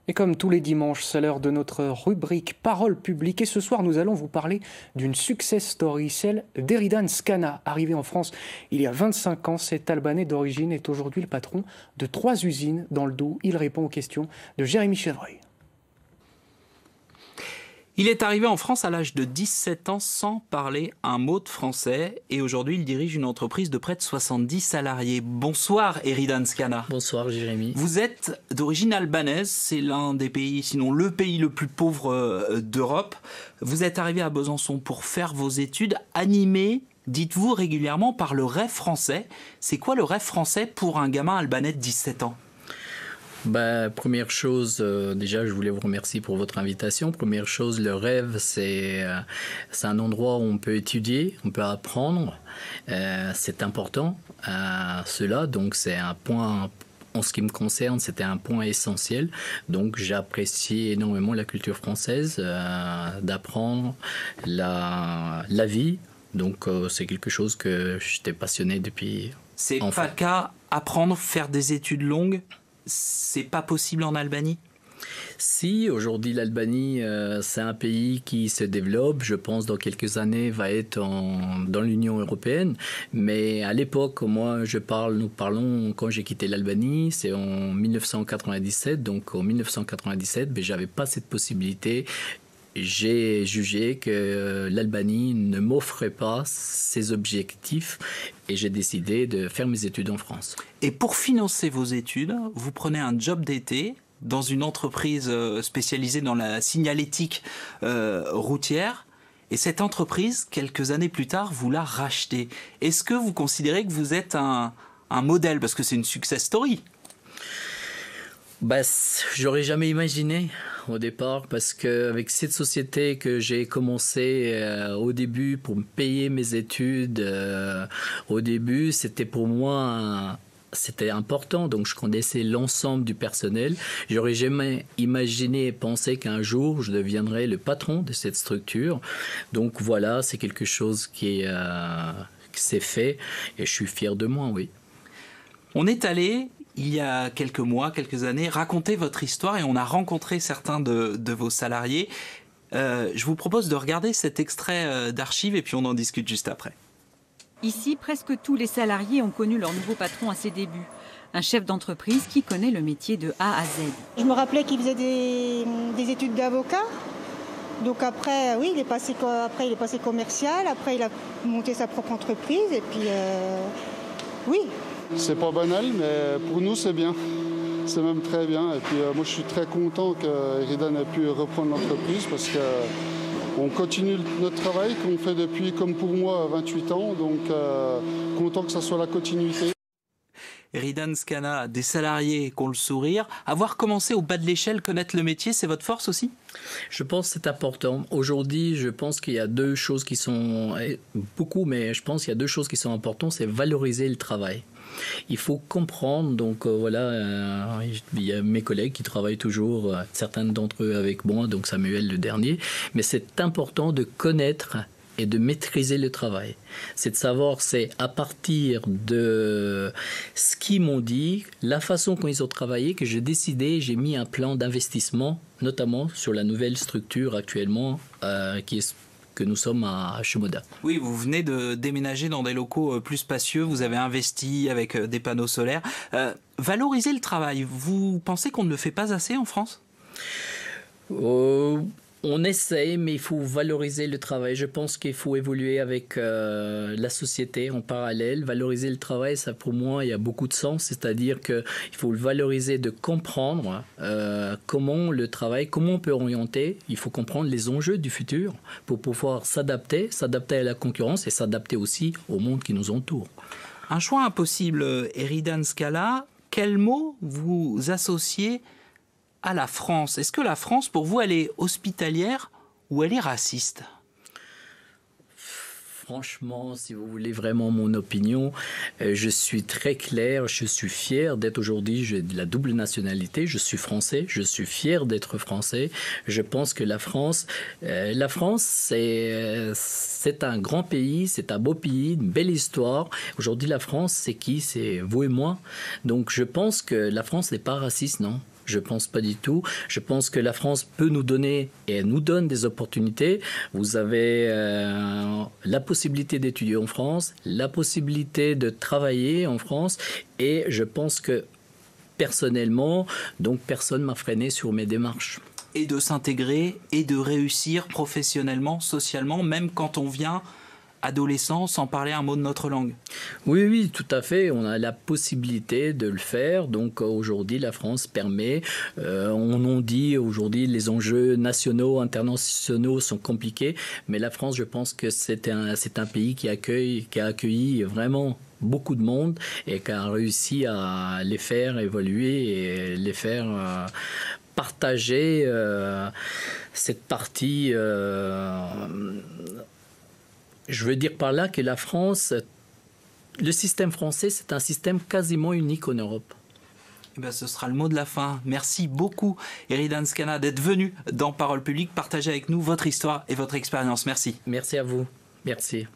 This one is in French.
Et comme tous les dimanches, c'est l'heure de notre rubrique Parole publique. Et ce soir, nous allons vous parler d'une success story, celle d'Eridan Skana. Arrivé en France il y a 25 ans, cet Albanais d'origine est aujourd'hui le patron de 3 usines dans le Doubs. Il répond aux questions de Jérémy Chevreuil. Il est arrivé en France à l'âge de 17 ans sans parler un mot de français et aujourd'hui il dirige une entreprise de près de 70 salariés. Bonsoir Eridan Skana. Bonsoir Jérémy. Vous êtes d'origine albanaise, c'est l'un des pays, sinon le pays le plus pauvre d'Europe. Vous êtes arrivé à Besançon pour faire vos études, animé, dites-vous régulièrement, par le rêve français. C'est quoi le rêve français pour un gamin albanais de 17 ans ? Première chose, déjà je voulais vous remercier pour votre invitation. Première chose, le rêve c'est un endroit où on peut étudier, on peut apprendre. C'est important cela, donc c'est un point, en ce qui me concerne, c'était un point essentiel. Donc j'apprécie énormément la culture française, d'apprendre la vie. Donc c'est quelque chose que j'étais passionné depuis enfant. C'est pas le cas, apprendre, faire des études longues, c'est pas possible en Albanie ? Si, aujourd'hui l'Albanie, c'est un pays qui se développe, je pense dans quelques années va être dans l'Union européenne, mais à l'époque, nous parlons quand j'ai quitté l'Albanie, c'est en 1997, donc en 1997, mais j'avais pas cette possibilité. J'ai jugé que l'Albanie ne m'offrait pas ces objectifs et j'ai décidé de faire mes études en France. Et pour financer vos études, vous prenez un job d'été dans une entreprise spécialisée dans la signalétique routière. Et cette entreprise, quelques années plus tard, vous l'a rachetée. Est-ce que vous considérez que vous êtes un modèle ? Parce que c'est une success story. J'aurais jamais imaginé au départ, parce qu'avec cette société que j'ai commencé au début pour me payer mes études, au début c'était pour moi c'était important, donc je connaissais l'ensemble du personnel. J'aurais jamais imaginé et pensé qu'un jour je deviendrais le patron de cette structure. Donc voilà, c'est quelque chose qui s'est fait et je suis fier de moi, oui. On est allé, il y a quelques mois, quelques années, raconter votre histoire et on a rencontré certains de vos salariés. Je vous propose de regarder cet extrait d'archives et puis on en discute juste après. Ici, presque tous les salariés ont connu leur nouveau patron à ses débuts. Un chef d'entreprise qui connaît le métier de A à Z. Je me rappelais qu'il faisait des études d'avocat. Donc après, oui, il est passé commercial. Après, il a monté sa propre entreprise. Et puis, oui. C'est pas banal, mais pour nous, c'est bien. C'est même très bien. Et puis, moi, je suis très content qu'Eridan ait pu reprendre l'entreprise parce qu'on continue notre travail qu'on fait depuis, comme pour moi, 28 ans. Donc, content que ça soit la continuité. Eridan Skana, des salariés qui ont le sourire. Avoir commencé au bas de l'échelle, connaître le métier, c'est votre force aussi ? Je pense que c'est important. Aujourd'hui, je pense qu'il y a deux choses qui sont... Beaucoup, mais je pense qu'il y a deux choses qui sont importantes. C'est valoriser le travail. Il faut comprendre, donc il y a mes collègues qui travaillent toujours, certains d'entre eux avec moi, donc Samuel le dernier, mais c'est important de connaître et de maîtriser le travail. C'est de savoir, c'est à partir de ce qu'ils m'ont dit, la façon dont ils ont travaillé, que j'ai décidé, j'ai mis un plan d'investissement, notamment sur la nouvelle structure actuellement que nous sommes à Chemoda. Oui, vous venez de déménager dans des locaux plus spacieux, vous avez investi avec des panneaux solaires. Valoriser le travail, vous pensez qu'on ne le fait pas assez en France ? On essaye, mais il faut valoriser le travail. Je pense qu'il faut évoluer avec la société en parallèle. Valoriser le travail, ça pour moi, il y a beaucoup de sens. C'est-à-dire qu'il faut le valoriser, de comprendre comment le travail, comment on peut orienter. Il faut comprendre les enjeux du futur pour pouvoir s'adapter à la concurrence et s'adapter aussi au monde qui nous entoure. Un choix impossible, Eridan Skana. Quel mot vous associez à la France? Est-ce que la France, pour vous, elle est hospitalière ou elle est raciste? Franchement, si vous voulez vraiment mon opinion, je suis très clair, je suis fier d'être aujourd'hui, j'ai de la double nationalité, je suis français, je suis fier d'être français. Je pense que la France c'est un grand pays, c'est un beau pays, une belle histoire. Aujourd'hui, la France, c'est qui? C'est vous et moi. Donc, je pense que la France n'est pas raciste, non? Je pense pas du tout. Je pense que la France peut nous donner, et elle nous donne des opportunités. Vous avez la possibilité d'étudier en France, la possibilité de travailler en France, et je pense que personnellement, donc personne m'a freiné sur mes démarches. Et de s'intégrer et de réussir professionnellement, socialement, même quand on vient adolescent sans parler un mot de notre langue. Oui, tout à fait. On a la possibilité de le faire. Donc aujourd'hui, la France permet. On dit aujourd'hui les enjeux nationaux, internationaux sont compliqués, mais la France, je pense que c'est un pays qui a accueilli vraiment beaucoup de monde et qui a réussi à les faire évoluer et les faire partager cette partie. Je veux dire par là que la France, le système français, c'est un système quasiment unique en Europe. Eh bien, ce sera le mot de la fin. Merci beaucoup, Eridan Skana, d'être venu dans Parole publique, partager avec nous votre histoire et votre expérience. Merci. Merci à vous. Merci.